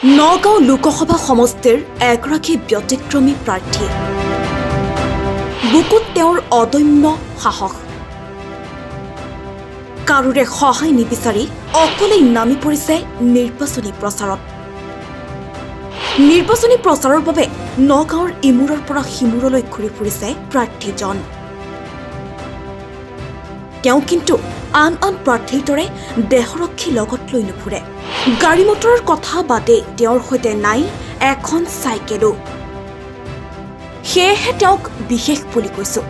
নগাঁও লোকসভা সমষ্টিৰ এগৰাকী ব্যতিক্ৰমী প্ৰাৰ্থী বুকুত তেওঁৰ অদম্য সাহস কাৰোৰে সহায় নিবিচাৰি অকলেই নামি পৰিছে নিৰ্বাচনী প্ৰচাৰত নিৰ্বাচনী প্ৰচাৰৰ বাবে নগাঁৱৰ ইমূৰৰ পৰা সিমূৰলৈ ঘূৰি ফুৰিছে প্ৰাৰ্থীজন তেওঁ কিন্তু আন প্ৰাৰ্থীৰ দৰে দেহৰক্ষী লগত লৈ নুফুৰে গাড়ী মটৰৰ কথা বাদে তেওঁৰ সৈতে নাই এখন চাইকেলো সেয়েহে তেওঁক বিশেষ বুলি কৈছো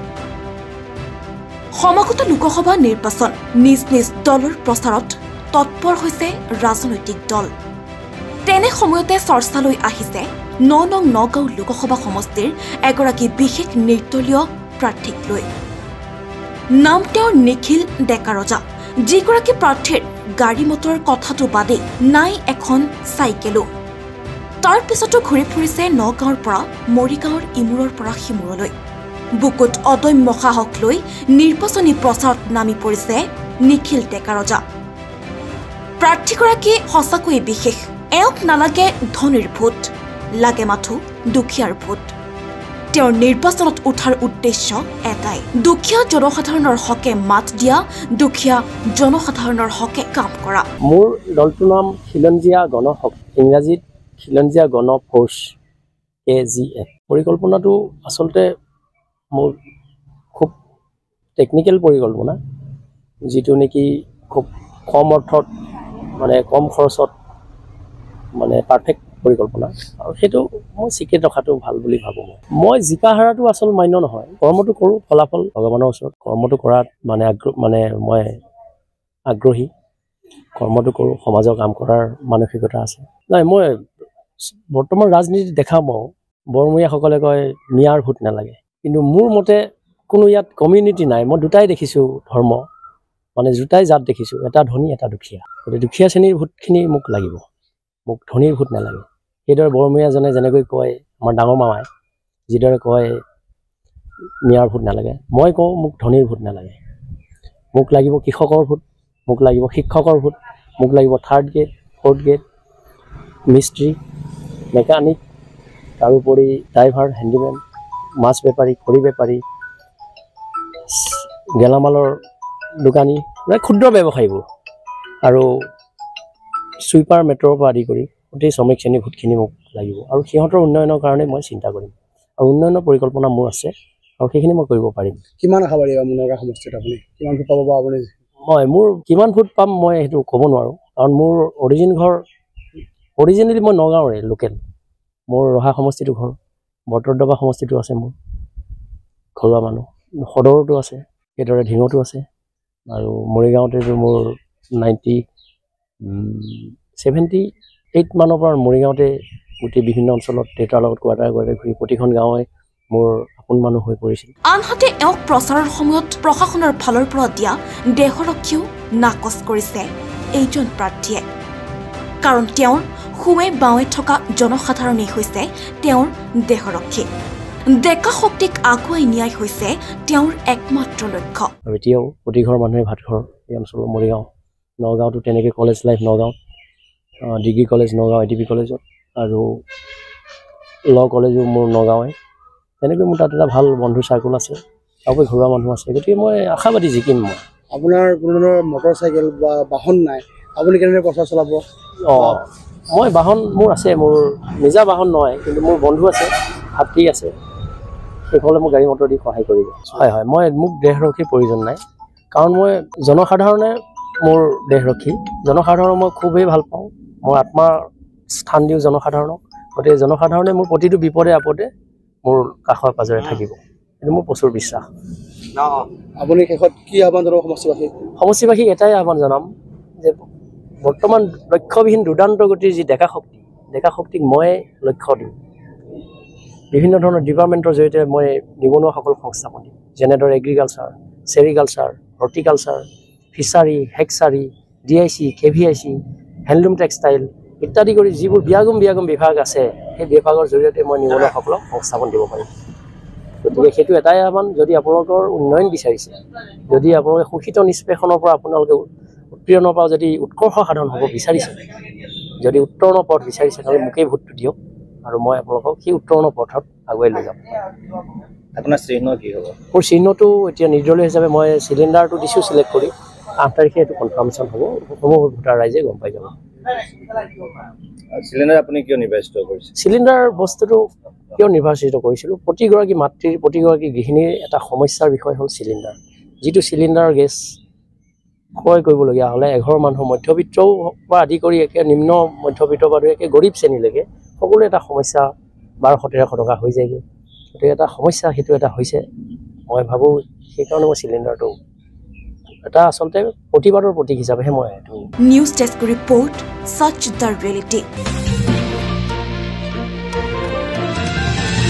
সমাগত লোকসভা নিৰ্বাচন নিজ নিজ দলৰ প্ৰচাৰত তৎপৰ হৈছে ৰাজনৈতিক দল তেনে সময়তে চৰ্চালৈ আহিছে নগাঁও লোকসভা সমষ্টিৰ এগৰাকী বিশেষ নিৰ্দলীয় প্ৰাৰ্থীক লৈ নাম তেওঁৰ নিখিল ডেকা ৰজা যিগৰাকী প্ৰাৰ্থীৰ গাড়ী মটৰৰ কথাটো বাদে নাই এখন চাইকেলো তাৰ পিছতো ঘূৰি ফুৰিছে নগাঁৱৰ পৰা মৰিগাঁৱৰ ইমূৰৰ পৰা সিমূৰলৈ বুকুত অদম্য সাহস লৈ নিৰ্বাচনী প্ৰচাৰত নামি পৰিছে নিখিল ডেকা ৰজা প্ৰাৰ্থীগৰাকী সঁচাকৈ বিশেষ এওঁক নালাগে ধনীৰ ভোট লাগে মাথো দুখীয়াৰ ভোট তেওঁৰ নিৰ্বাচনত উঠাৰ উদ্দেশ্য এটাই দুখীয়া জনসাধাৰণৰ হকে মাত দিয়া দুখীয়া জনসাধাৰণৰ হকে কাম কৰা মোৰ দলটোৰ নাম খিলঞ্জীয়া গণশক্তি ইংৰাজীত খিলঞ্জীয়া গণ ফ'ৰ্চ KGF পৰিকল্পনাটো আচলতে মোৰ খুব টেকনিকেল পৰিকল্পনা যিটো নেকি খুব কম অৰ্থত মানে কম খৰচত মানে পাৰফেক্ট পৰিকল্পনা আৰু সেইটো মই চিক্ৰেট ৰখাটো ভাল বুলি ভাবোঁ মই জিকা হাৰাটো আচল মান্য নহয় কৰ্মটো কৰোঁ ফলাফল ভগৱানৰ ওচৰত কৰ্মটো কৰাত মানে মই আগ্ৰহী কৰ্মটো কৰোঁ সমাজৰ কাম কৰাৰ মানসিকতা আছে নাই মই বৰ্তমান ৰাজনীতিত দেখা পাওঁ বৰমূৰীয়াসকলে কয় মিয়াৰ ভোট নালাগে কিন্তু মোৰ মতে কোনো ইয়াত কমিউনিটি নাই মই দুটাই দেখিছোঁ ধৰ্ম মানে দুটাই জাত দেখিছোঁ এটা ধনী এটা দুখীয়া গতিকে দুখীয়া শ্ৰেণীৰ ভোটখিনি মোক লাগিব মোক ধনীৰ ভোট নালাগে সেইদৰে বৰমূৰীয়াজনে যেনেকৈ কয় আমাৰ ডাঙৰ মামাই যিদৰে কয় মিয়াৰ ভোট নালাগে মই কওঁ মোক ধনীৰ ভোট নালাগে মোক লাগিব কৃষকৰ ভোট মোক লাগিব শিক্ষকৰ ভোট মোক লাগিব থাৰ্ড গ্ৰেড ফ'ৰ্থ গ্ৰেড মিস্ত্ৰী মেকানিক তাৰোপৰি ড্ৰাইভাৰ হেণ্ডিমেন মাছ বেপাৰী খৰি বেপাৰী গেলামালৰ দোকানী মানে ক্ষুদ্ৰ ব্যৱসায়ীবোৰ আৰু ছুইপাৰ মেট্ৰৰ পৰা আদি কৰি গোটেই শ্ৰমিক শ্ৰেণীৰ ভোটখিনি মোক লাগিব আৰু সিহঁতৰ উন্নয়নৰ কাৰণে মই চিন্তা কৰিম আৰু উন্নয়নৰ পৰিকল্পনা মোৰ আছে আৰু সেইখিনি মই কৰিব পাৰিম কিমান আশাবাদী বা নগাঁও সমষ্টিত আপুনি কিমান ভোট পাব বা আপুনি মোৰ কিমান ভোট পাম মই সেইটো ক'ব নোৱাৰোঁ কাৰণ মোৰ অৰিজিনেলি মই নগাঁৱৰে লোকেল মোৰ ৰহা সমষ্টিটো ঘৰ বৰতদ্ৰবা সমষ্টিটো আছে মোৰ ঘৰুৱা মানুহ সদৰতো আছে সেইদৰে ঢিঙতো আছে আৰু মৰিগাঁৱতেতো মোৰ 78 মানৰ পৰা মৰিগাঁৱতে গোটেই বিভিন্ন অঞ্চলত দেউতাৰ লগত কোৱাৰ্টাৰ ঘূৰি প্ৰতিখন গাঁৱে মোৰ আপোন মানুহ হৈ পৰিছিল আনহাতে এওঁক প্ৰচাৰৰ সময়ত প্ৰশাসনৰ ফালৰ পৰা দিয়া দেহৰক্ষীও নাকচ কৰিছে এইজন প্ৰাৰ্থীয়ে কাৰণ তেওঁৰ সোঁৱে বাৱে থকা জনসাধাৰণেই হৈছে তেওঁৰ দেহৰক্ষী ডেকা শক্তিক আগুৱাই নিয়াই হৈছে তেওঁৰ একমাত্ৰ লক্ষ্য আৰু এতিয়াও প্ৰতিঘৰ মানুহে ভাতঘৰ এই অঞ্চলৰ মৰিগাঁও নগাঁৱতো তেনেকৈ কলেজ লাইফ নগাঁৱত ডিগ্ৰী কলেজ নগাঁও ATP কলেজত আৰু ল কলেজো মোৰ নগাঁৱে তেনেকৈ মোৰ তাত এটা ভাল বন্ধু চাৰ্কুল আছে তাৰোপৰি ঘৰুৱা মানুহ আছে গতিকে মই আশাবাদী জিকিম মই আপোনাৰ কোনো ধৰণৰ মটৰ চাইকেল বা বাহন নাই আপুনি কেনেদৰে প্ৰচাৰ চলাব মই বাহন মোৰ আছে মোৰ নিজা বাহন নহয় কিন্তু মোৰ বন্ধু আছে ভাতৃ আছে সেইসকলে মোক গাড়ী মটৰ দি সহায় কৰিব হয় মোক দেহৰক্ষীৰ প্ৰয়োজন নাই কাৰণ মই জনসাধাৰণে মোৰ দেহৰক্ষী জনসাধাৰণক মই খুবেই ভাল পাওঁ মই আত্মা স্থান দিওঁ জনসাধাৰণক গতিকে জনসাধাৰণে মোৰ প্ৰতিটো বিপদে আপদে মোৰ কাষৰ পাজৰে থাকিব এইটো মোৰ প্ৰচুৰ বিশ্বাস আপুনি শেষত কি আহ্বান জনাব সমষ্টিবাসীক এটাই আহ্বান জনাম যে বৰ্তমান লক্ষ্যবিহীন দুৰ্দান্ত গতিৰ যি ডেকা শক্তিক মই লক্ষ্য দিম বিভিন্ন ধৰণৰ ডিপাৰ্টমেণ্টৰ জৰিয়তে মই নিবনুৱাসকলক সংস্থাপন দিম যেনেদৰে এগ্ৰিকালচাৰ চেৰিকালচাৰ হৰ্টিকালচাৰ ফিচাৰী হেকচাৰী DIC KVIC হেণ্ডলুম টেক্সটাইল ইত্যাদি কৰি যিবোৰ বিয়াগম বিভাগ আছে সেই বিভাগৰ জৰিয়তে মই নিবনুৱাসকলক সংস্থাপন দিব পাৰিম গতিকে সেইটো এটাই আহ্বান যদি আপোনালোকৰ উন্নয়ন বিচাৰিছে যদি আপোনালোকে শোষিত নিষ্পেষণৰ পৰা আপোনালোকে উৎপীড়নৰ পৰা যদি উৎকৰ্ষ সাধন হ'ব বিচাৰিছে যদি উত্তৰণ পথ বিচাৰিছে নহ'লে মোকেই ভোটটো দিয়ক আৰু মই আপোনালোকক সেই উত্তৰণ পথত আগুৱাই লৈ যাম। আপোনাৰ চিহ্ন কি হ'ব? মোৰ চিহ্নটো এতিয়া নিৰ্দলীয় হিচাপে মই চিলিণ্ডাৰটো দিছোঁ চিলেক্ট কৰি 8 তাৰিখে এইটো কনফাৰ্মেশ্যন হ'ব, সমূহ ভোটাৰ ৰাইজে গম পাই যাব। চিলিণ্ডাৰ আপুনি কিয় নিৰ্বাচিত কৰিছে? চিলিণ্ডাৰ বস্তুটো কিয় নিৰ্বাচিত কৰিছিলোঁ, প্ৰতিগৰাকী মাতৃৰ প্ৰতিগৰাকী গৃহিণীৰ এটা সমস্যাৰ বিষয় হ'ল চিলিণ্ডাৰ। যিটো চিলিণ্ডাৰ গেছ ক্ৰয় কৰিবলগীয়া হ'লে এঘৰ মানুহ মধ্যবিত্তও পৰা আদি কৰি একে নিম্ন মধ্যবিত্ত বা একে গৰীব শ্ৰেণীলৈকে সকলো এটা সমস্যা 1200-1300 টকা হৈ যায়গৈ। গতিকে এটা সমস্যা সেইটো এটা হৈছে, মই ভাবোঁ সেইকাৰণে মই চিলিণ্ডাৰটো এটা আচলতে প্ৰতিবাদৰ প্ৰতীক হিচাপেহে মই এইটো। নিউজ ডেস্ক ৰিপৰ্ট, সচ দ্য ৰিয়েলিটি।